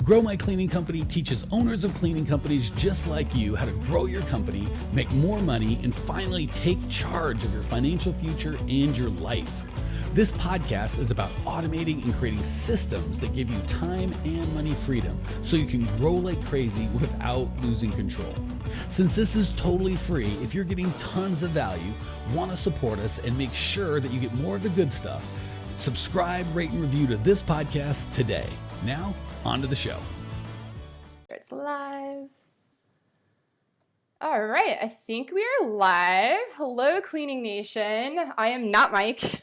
Grow My Cleaning Company teaches owners of cleaning companies just like you how to grow your company, make more money, and finally take charge of your financial future and your life. This podcast is about automating and creating systems that give you time and money freedom so you can grow like crazy without losing control. Since this is totally free, if you're getting tons of value, want to support us, and make sure that you get more of the good stuff, subscribe, rate, and review to this podcast today. Now, on to the show. It's live. All right, I think we are live. Hello, Cleaning Nation. I am not Mike.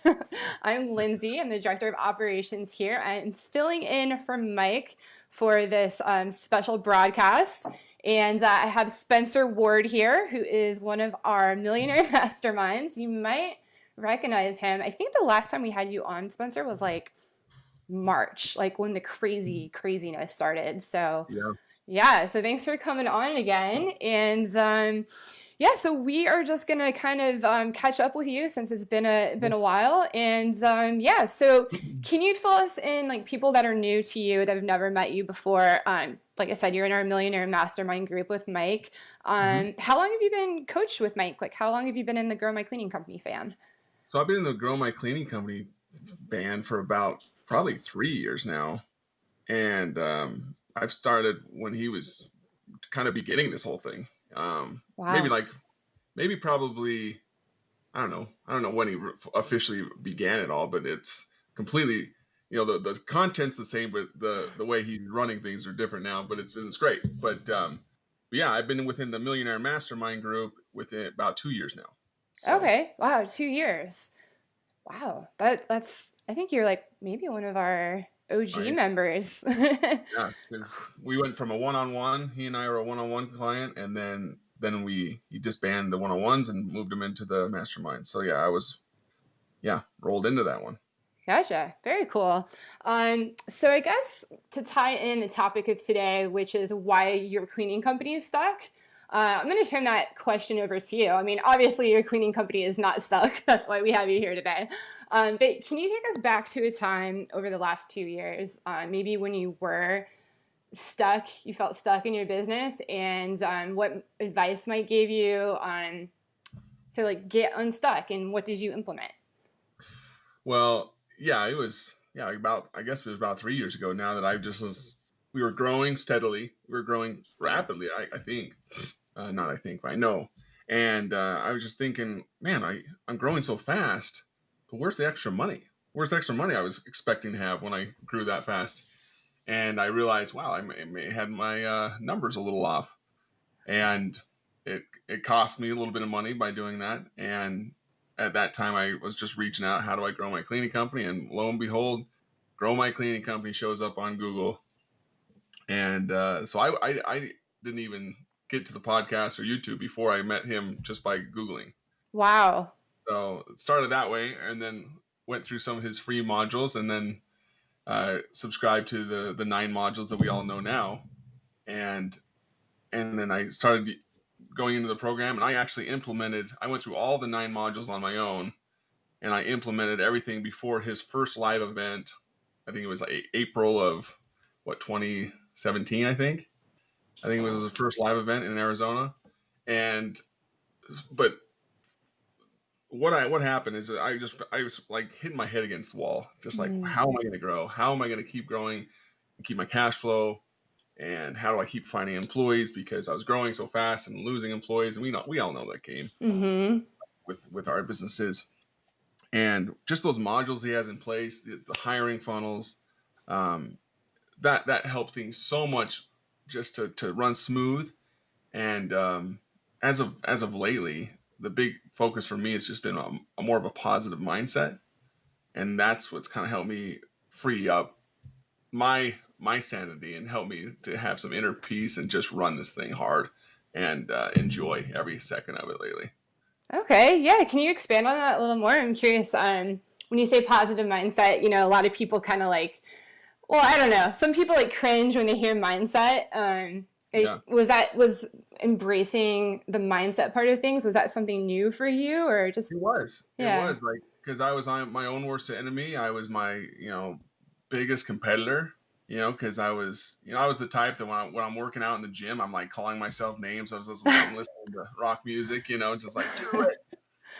I'm Lindsay. I'm the Director of Operations here. I am filling in for Mike for this special broadcast. And I have Spencer Ward here, who is one of our Millionaire Masterminds. You might recognize him. I think the last time we had you on, Spencer, was like March, like when the craziness started. So yeah, so thanks for coming on again. And so we are just gonna kind of catch up with you since it's been a while. And so can you fill us in, like, people that are new to you that have never met you before? Like I said, you're in our Millionaire Mastermind group with Mike. How long have you been coached with Mike? Like, how long have you been in the Grow My Cleaning Company fam? So I've been in the Grow My Cleaning Company band for about probably 3 years now. And I've started when he was kind of beginning this whole thing. Wow. Maybe probably, I don't know when he officially began it all, but it's completely, the content's the same, but the way he's running things are different now, but it's great. But yeah, I've been within the Millionaire Mastermind group within about 2 years now. So. Okay. Wow. 2 years. Wow. That's, I think you're like maybe one of our OG members. Yeah, because we went from a one-on-one. He and I were a one-on-one client, and then he disbanded the one-on-ones and moved them into the mastermind. So yeah, I was rolled into that one. Gotcha. Very cool. So I guess to tie in the topic of today, which is why your cleaning company is stuck, I'm going to turn that question over to you. I mean, obviously your cleaning company is not stuck. That's why we have you here today. But can you take us back to a time over the last 2 years, maybe when you were stuck, you felt stuck in your business, and what advice Mike gave you to like get unstuck, and what did you implement? Well, yeah, it was it was about 3 years ago now that we were growing steadily. We were growing rapidly, I think. Not I think, but I know. And I was just thinking, man, I'm growing so fast, but where's the extra money? Where's the extra money I was expecting to have when I grew that fast? And I realized, wow, I may had my numbers a little off. And it cost me a little bit of money by doing that. And at that time, I was just reaching out, how do I grow my cleaning company? And lo and behold, Grow My Cleaning Company shows up on Google. And so I didn't even get to the podcast or YouTube before I met him just by Googling. Wow. So it started that way, and then went through some of his free modules, and then subscribed to the 9 modules that we all know now. And then I started going into the program, and I actually I went through all the 9 modules on my own, and I implemented everything before his first live event. I think it was like April of 2017, I think it was his first live event in Arizona. But what happened is I was like hitting my head against the wall, just like, how am I going to grow? How am I going to keep growing and keep my cash flow? And how do I keep finding employees? Because I was growing so fast and losing employees, and we all know that game with our businesses. And just those modules he has in place, the hiring funnels, that helped things so much just to run smooth. And as of lately, the big focus for me has just been a more of a positive mindset, and that's what's kind of helped me free up my sanity and help me to have some inner peace and just run this thing hard and enjoy every second of it lately. Okay, yeah. Can you expand on that a little more? I'm curious. When you say positive mindset, a lot of people kind of like, well, I don't know. Some people like cringe when they hear mindset. Was embracing the mindset part of things, was that something new for you, or just? It was like, because I was my own worst enemy. I was my biggest competitor, because I was the type that when I'm working out in the gym, I'm like calling myself names. I was listening to rock music, just like do it.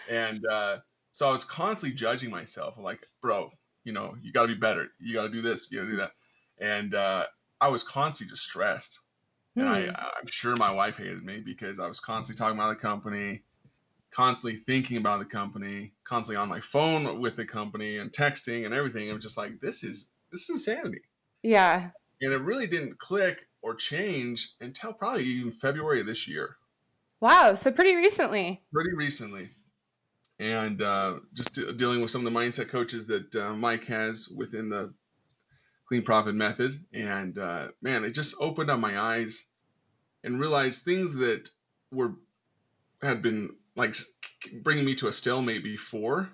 And so I was constantly judging myself. I'm like, bro, you got to be better. You got to do this. You got to do that. And I was constantly just stressed. And I'm sure my wife hated me because I was constantly talking about the company, constantly thinking about the company, constantly on my phone with the company and texting and everything. I'm just like, this is insanity. Yeah. And it really didn't click or change until probably even February of this year. Wow. So pretty recently. Pretty recently. And just dealing with some of the mindset coaches that Mike has within the Clean Profit Method. And man, it just opened up my eyes and realized things that had been like bringing me to a stalemate before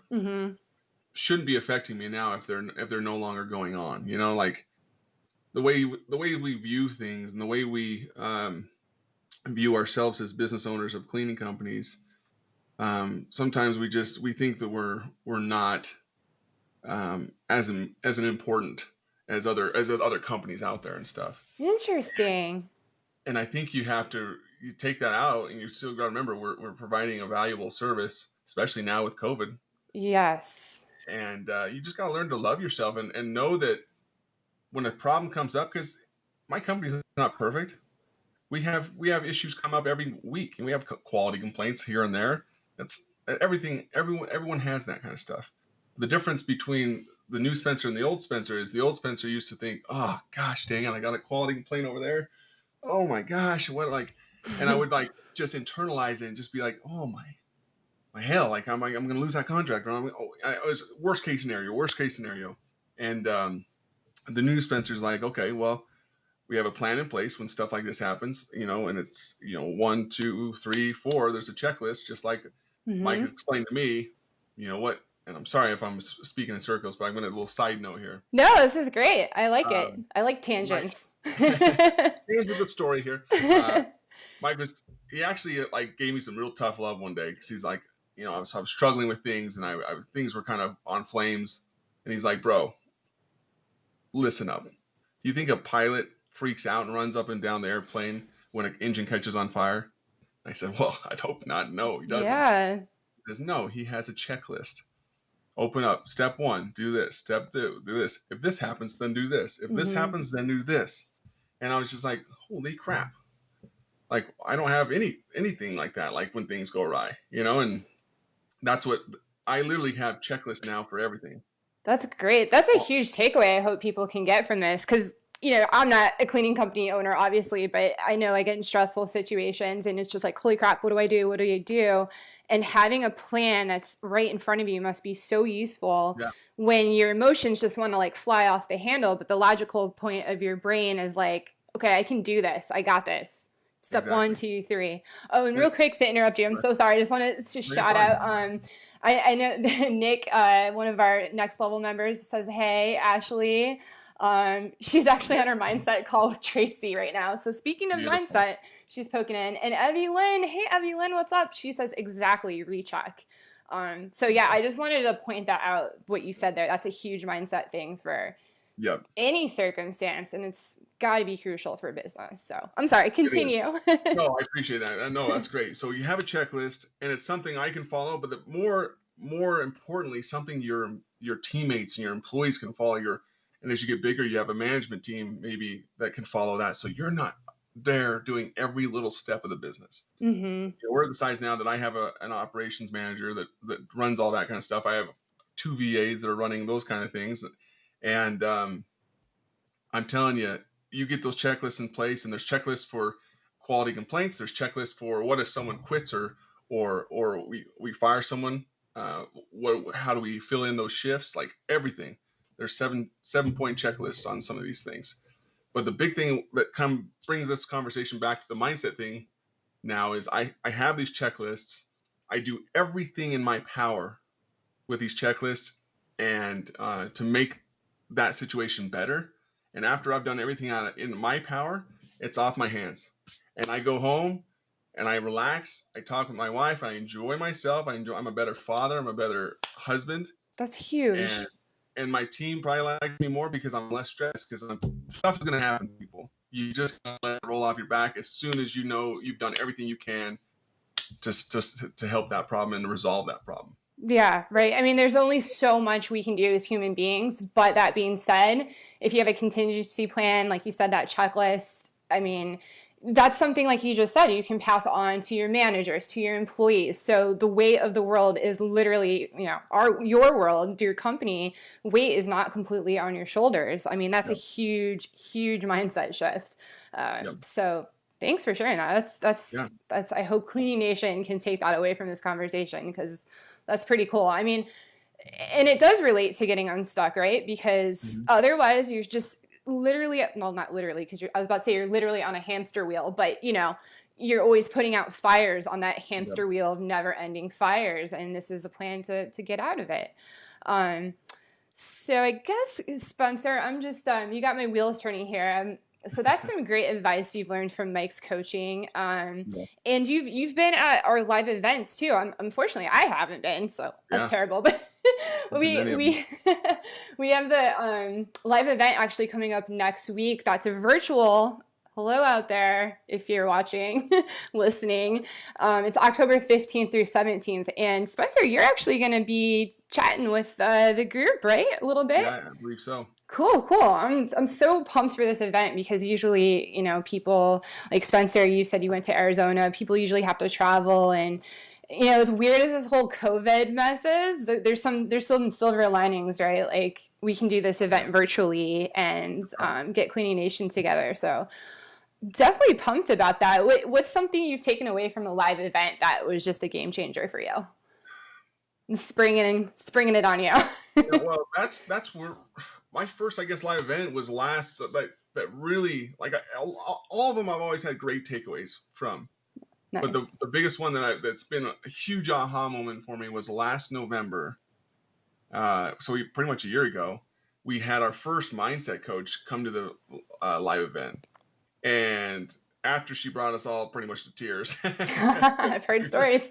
shouldn't be affecting me now if they're no longer going on. Like the way we view things and the way we view ourselves as business owners of cleaning companies. Sometimes we think that we're not as important as other companies out there and stuff. Interesting. And I think you take that out, and you still got to remember we're providing a valuable service, especially now with COVID. Yes. And you just got to learn to love yourself and know that when a problem comes up, because my company is not perfect. We have issues come up every week, and we have quality complaints here and there. That's everything. Everyone has that kind of stuff. The difference between the new Spencer and the old Spencer is the old Spencer used to think, oh gosh, dang it, I got a quality complaint over there. Oh my gosh, and I would like just internalize it and just be like, oh my hell, like I'm going to lose that contract. Or it was worst case scenario. And the new Spencer's like, okay, well, we have a plan in place when stuff like this happens, and it's 1, 2, 3, 4. There's a checklist, just like Mike explained to me. What? And I'm sorry if I'm speaking in circles, but I'm going to a little side note here. No, this is great. I like it. I like tangents. Here's a good story here. Mike he actually like gave me some real tough love one day because he's like, I was struggling with things and things were kind of on flames, and he's like, bro, listen up. Do you think a pilot freaks out and runs up and down the airplane when an engine catches on fire? I said, well, I'd hope not. No, he doesn't. Yeah. He says, no, he has a checklist. Open up. Step 1, do this. Step 2, do this. If this happens, then do this. If this happens, then do this. And I was just like, holy crap. Like, I don't have anything like that, like when things go awry, and that's what I literally have checklists now for everything. That's great. That's a huge takeaway I hope people can get from this, because I'm not a cleaning company owner, obviously, but I know I get in stressful situations and it's just like, holy crap, what do I do? What do you do? And having a plan that's right in front of you must be so useful when your emotions just want to like fly off the handle. But the logical point of your brain is like, okay, I can do this. I got this. Step 1, 2, 3. Oh, and real quick to interrupt you, I'm so sorry. I just wanted to shout out. I know Nick, one of our next level members, says, hey, Ashley. She's actually on her mindset call with Tracy right now. So speaking of mindset, she's poking in. And Evie Lynn, hey, Evie Lynn, what's up? She says, exactly, recheck. So yeah, I just wanted to point that out, what you said there. That's a huge mindset thing for any circumstance. And it's got to be crucial for business. So I'm sorry, continue. No, I appreciate that. No, that's great. So you have a checklist and it's something I can follow, but more importantly, something your teammates and your employees can follow. And as you get bigger, you have a management team maybe that can follow that. So you're not there doing every little step of the business. We're at the size now that I have an operations manager that runs all that kind of stuff. I have 2 VAs that are running those kind of things. And I'm telling you, you get those checklists in place, and there's checklists for quality complaints. There's checklists for what if someone quits or we fire someone. How do we fill in those shifts? Like everything. There's 7-point checklists on some of these things. But the big thing that brings this conversation back to the mindset thing now is I have these checklists. I do everything in my power with these checklists and to make that situation better. And after I've done everything in my power, it's off my hands. And I go home and I relax. I talk with my wife. I enjoy myself. I'm a better father. I'm a better husband. That's huge. and my team probably like me more because I'm less stressed, because stuff is going to happen to people. You just gotta let it roll off your back as soon as you know you've done everything you can to help that problem and resolve that problem. Yeah, right. I mean, there's only so much we can do as human beings. But that being said, if you have a contingency plan, like you said, that checklist, I mean, that's something, like you just said, you can pass on to your managers, to your employees. So the weight of the world is literally, your world, your company, weight is not completely on your shoulders. I mean, that's a huge, huge mindset shift. So thanks for sharing that. That's, I hope Cleaning Nation can take that away from this conversation, because that's pretty cool. I mean, and it does relate to getting unstuck, right? Because otherwise you're just literally, well, not literally, because I was about to say you're literally on a hamster wheel, but you're always putting out fires on that hamster wheel of never ending fires. And this is a plan to get out of it. So I guess, Spencer, I'm just, you got my wheels turning here. So that's some great advice you've learned from Mike's coaching. And you've been at our live events too. Unfortunately, I haven't been, so that's terrible. But we have the live event actually coming up next week. That's a virtual. Hello out there, if you're watching, listening. It's October 15th through 17th. And Spencer, you're actually going to be chatting with the group, right? A little bit? Yeah, I believe so. Cool. I'm so pumped for this event, because usually, silver like Spencer, you said you went to Arizona. People usually have to travel, and as weird as this whole COVID mess is, there's some silver linings, right? Like, we can do this event virtually and get Cleaning Nation together. So definitely pumped about that. What's something you've taken away from a live event that was just a game changer for you? I'm springing it on you. Well, that's where my first, I guess, live event was last. That really, like, all of them I've always had great takeaways from. Nice. But the biggest one that's been a huge aha moment for me was last November. So pretty much a year ago, we had our first mindset coach come to the live event. And after she brought us all pretty much to tears. I've heard stories.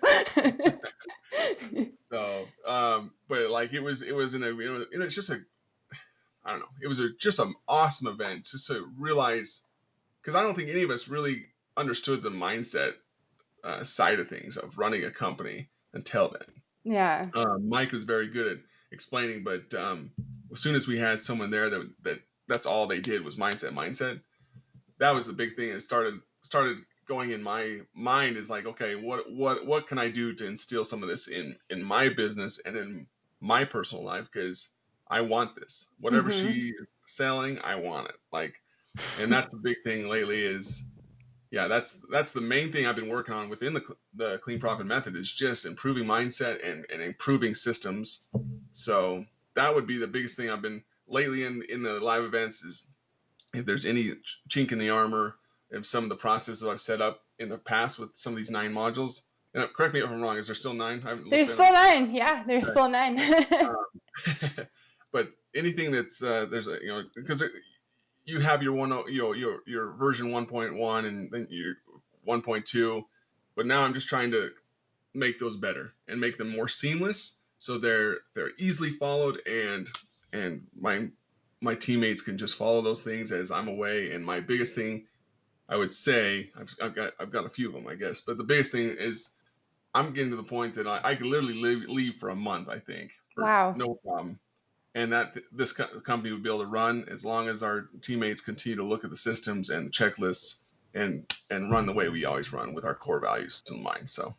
So, but like, it was just I don't know, it was just an awesome event just to realize, because I don't think any of us really understood the mindset side of things of running a company until then. Yeah. Mike was very good at explaining, but as soon as we had someone there that's all they did was mindset, that was the big thing. It started going in my mind, is like, okay, what can I do to instill some of this in my business and in my personal life, because I want this. Whatever she is selling, I want it. Like, and that's the big thing lately is, that's the main thing I've been working on within the Clean Profit Method, is just improving mindset and improving systems. So that would be the biggest thing I've been lately in the live events, is if there's any chink in the armor of some of the processes I've set up in the past with some of these 9 modules. Correct me if I'm wrong. Is there still 9? There's still 9. Yeah, there's still 9. But anything that's there's a, because you have your your version 1.1 and then your 1.2, but now I'm just trying to make those better and make them more seamless, so they're easily followed, and my teammates can just follow those things as I'm away. And my biggest thing, I would say, I've got a few of them, I guess, but the biggest thing is I'm getting to the point that I could literally leave for a month, I think. Wow. No problem. And that this company would be able to run as long as our teammates continue to look at the systems and checklists and run the way we always run, with our core values in mind. So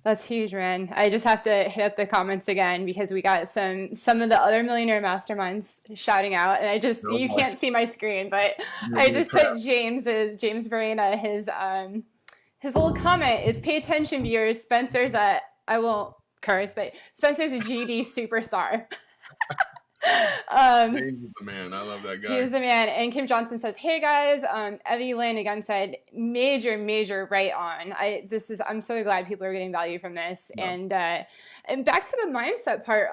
that's huge, man. I just have to hit up the comments again, because we got some of the other Millionaire Masterminds shouting out, and you can't see my screen, but I just put James Verena, his little comment is, pay attention, viewers. Spencer's I won't curse, but Spencer's a GD superstar. He's the man. I love that guy. He is the man. And Kim Johnson says, hey guys, Evie Lynn again said, major right on. I'm so glad people are getting value from this. Yeah. And back to the mindset part,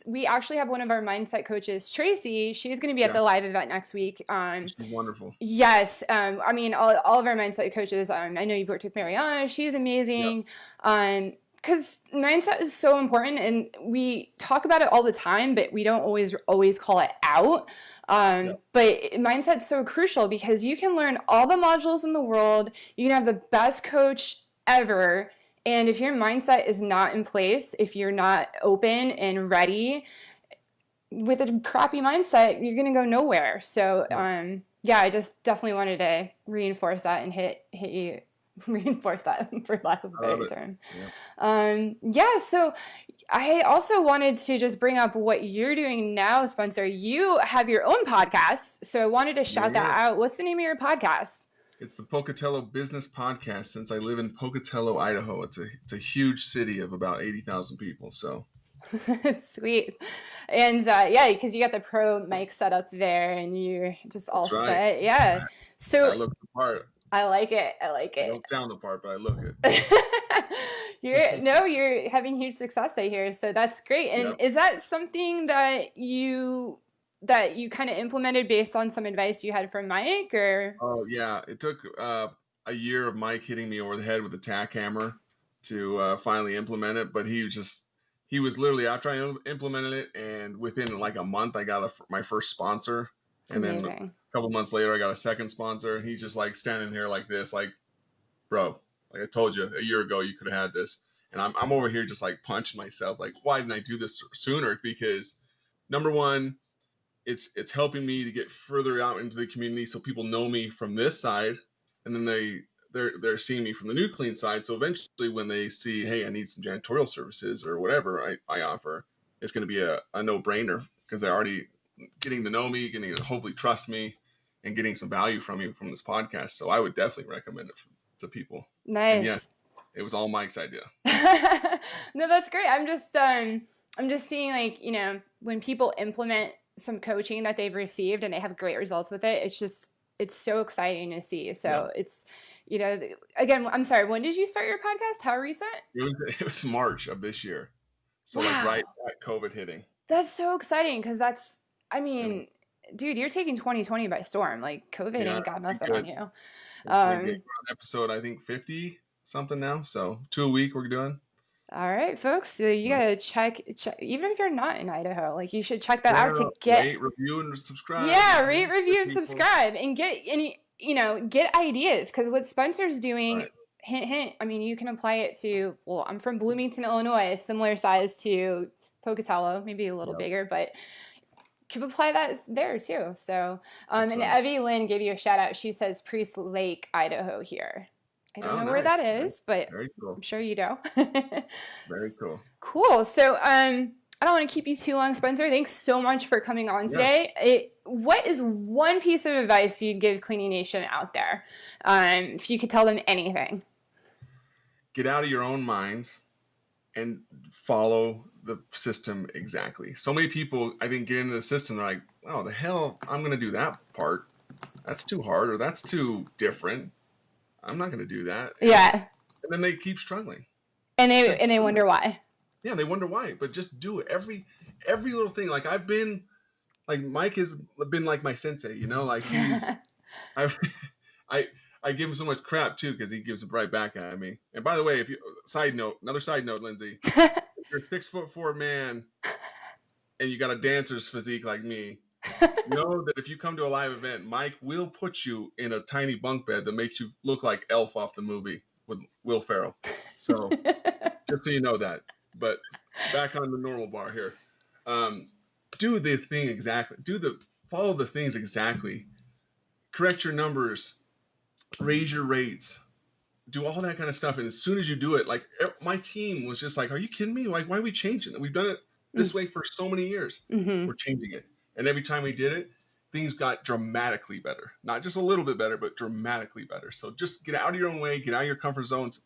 we actually have one of our mindset coaches, Tracy. She's going to be at the live event next week. She's wonderful. Yes. I mean, all of our mindset coaches, I know you've worked with Mariana. She's amazing. Yep. because mindset is so important, and we talk about it all the time, but we don't always call it out. But mindset's so crucial because you can learn all the modules in the world. You can have the best coach ever. And if your mindset is not in place, if you're not open and ready with a crappy mindset, you're going to go nowhere. So, I just definitely wanted to reinforce that and hit you. Reinforce that, for lack of a better term. So I also wanted to just bring up what you're doing now, Spencer. You have your own podcast, so I wanted to shout that out. What's the name of your podcast? It's the Pocatello Business Podcast. Since I live in Pocatello, Idaho, it's a huge city of about 80,000 people. So sweet. And because you got the pro mic set up there, and you're just all set. Yeah. So I look the part. I like it. I don't sound the part, but I look it. You're having huge success, I hear. So that's great. And is that something that you kind of implemented based on some advice you had from Mike, or? Oh yeah, it took a year of Mike hitting me over the head with a tack hammer to finally implement it. But he was literally, after I implemented it, and within like a month, I got my first sponsor. And then a couple months later, I got a second sponsor. He's just like standing here like this, like, bro, like I told you a year ago, you could have had this. And I'm over here just like punching myself. Like, why didn't I do this sooner? Because number one, it's helping me to get further out into the community, so people know me from this side, and then they're seeing me from the New Clean side. So eventually, when they see, hey, I need some janitorial services or whatever I offer, it's going to be a no-brainer, because they're already getting to know me, getting to hopefully trust me, and getting some value from you from this podcast. So I would definitely recommend it to people. Nice. And yes, it was all Mike's idea. No, that's great. I'm just seeing, like, when people implement some coaching that they've received and they have great results with it, it's so exciting to see. So it's, again, I'm sorry, when did you start your podcast? How recent? It was March of this year. So like right at COVID hitting. That's so exciting, because dude, you're taking 2020 by storm. Like, COVID ain't got nothing on you. We're on episode, I think 50 something now. So 2 a week we're doing. All right, folks. So you gotta check, even if you're not in Idaho, like, you should check that out to get rate, review, and subscribe. Yeah, rate, review, and subscribe, and get ideas. Because what Spencer's doing, hint, hint. I mean, you can apply it to. Well, I'm from Bloomington, Illinois, similar size to Pocatello, maybe a little bigger, but you can apply that there too. So, and Evie Lynn gave you a shout out. She says Priest Lake, Idaho here. I don't know where that is, but cool. I'm sure you know. Very cool. Cool. So, I don't want to keep you too long, Spencer. Thanks so much for coming on today. What is one piece of advice you'd give Cleaning Nation out there? If you could tell them anything. Get out of your own minds and follow the system exactly. So many people, I think, get into the system, they're like, oh, the hell, I'm going to do that part. That's too hard, or that's too different. I'm not going to do that. And then they keep struggling. And they wonder why. Yeah, they wonder why. But just do it. Every little thing. Like, I've been, like, Mike has been like my sensei, like he's, I give him so much crap too, because he gives it right back at me. And by the way, another side note, Lindsay, if you're a 6'4" man and you got a dancer's physique like me, know that if you come to a live event, Mike will put you in a tiny bunk bed that makes you look like Elf off the movie with Will Ferrell. So just so you know that. But back on the normal bar here. Do the thing exactly. Follow the things exactly. Correct your numbers. Raise your rates. Do all that kind of stuff. And as soon as you do it, like, my team was just like, are you kidding me? Like, why are we changing it? We've done it this way for so many years. Mm-hmm. We're changing it. And every time we did it, things got dramatically better. Not just a little bit better, but dramatically better. So just get out of your own way, get out of your comfort zones,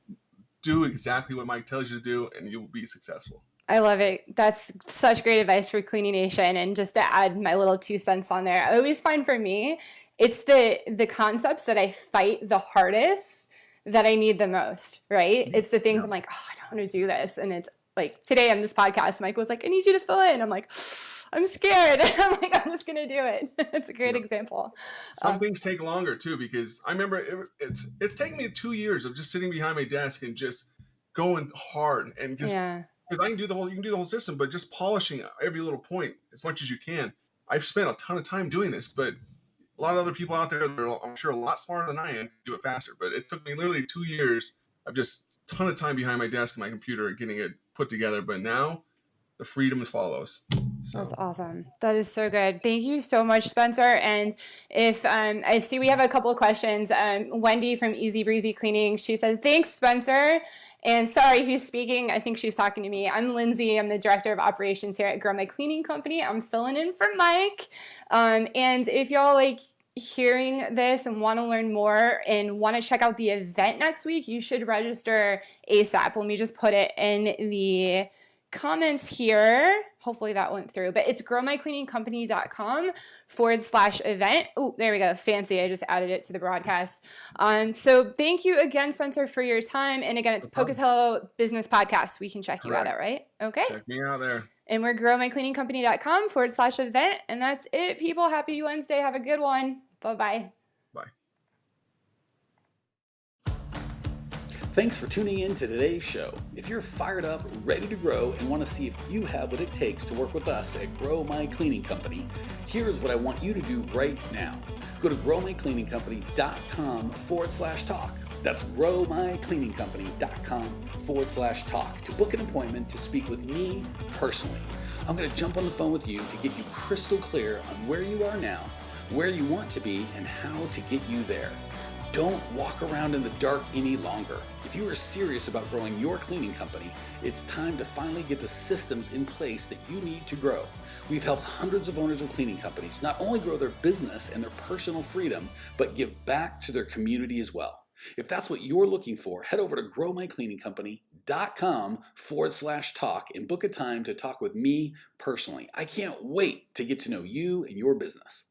do exactly what Mike tells you to do, and you will be successful. I love it. That's such great advice for Cleaning Nation. And just to add my little 2 cents on there, I always find for me, it's the concepts that I fight the hardest that I need the most, right? It's the things I'm like, oh, I don't want to do this. And it's like, today on this podcast, Mike was like, I need you to fill it. And I'm like, I'm scared. I'm like, I'm just going to do it. It's a great example. Some things take longer too, because I remember it's taken me 2 years of just sitting behind my desk and just going hard and just Yeah. because you can do the whole system, but just polishing every little point as much as you can. I've spent a ton of time doing this, but a lot of other people out there that are, I'm sure, a lot smarter than I am to do it faster. But it took me literally 2 years of just a ton of time behind my desk and my computer getting it put together. But now the freedom follows. So. That's awesome. That is so good. Thank you so much, Spencer. And if I see we have a couple of questions. Wendy from Easy Breezy Cleaning, she says, thanks, Spencer. And sorry, who's speaking? I think she's talking to me. I'm Lindsay. I'm the director of operations here at Grow My Cleaning Company. I'm filling in for Mike. And if y'all like hearing this and want to learn more and want to check out the event next week, you should register ASAP. Let me just put it in the comments here. Hopefully that went through, but it's growmycleaningcompany.com/event. Oh, there we go. Fancy. I just added it to the broadcast. So thank you again, Spencer, for your time. And again, it's Pocatello Business Podcast. We can check you out at, right? Okay. Check me out there. And we're growmycleaningcompany.com/event. And that's it, people. Happy Wednesday. Have a good one. Bye-bye. Bye. Thanks for tuning in to today's show. If you're fired up, ready to grow, and want to see if you have what it takes to work with us at Grow My Cleaning Company, here's what I want you to do right now. Go to growmycleaningcompany.com/talk. That's growmycleaningcompany.com/talk to book an appointment to speak with me personally. I'm going to jump on the phone with you to get you crystal clear on where you are now, where you want to be, and how to get you there. Don't walk around in the dark any longer. If you are serious about growing your cleaning company, it's time to finally get the systems in place that you need to grow. We've helped hundreds of owners of cleaning companies not only grow their business and their personal freedom, but give back to their community as well. If that's what you're looking for, head over to growmycleaningcompany.com/talk and book a time to talk with me personally. I can't wait to get to know you and your business.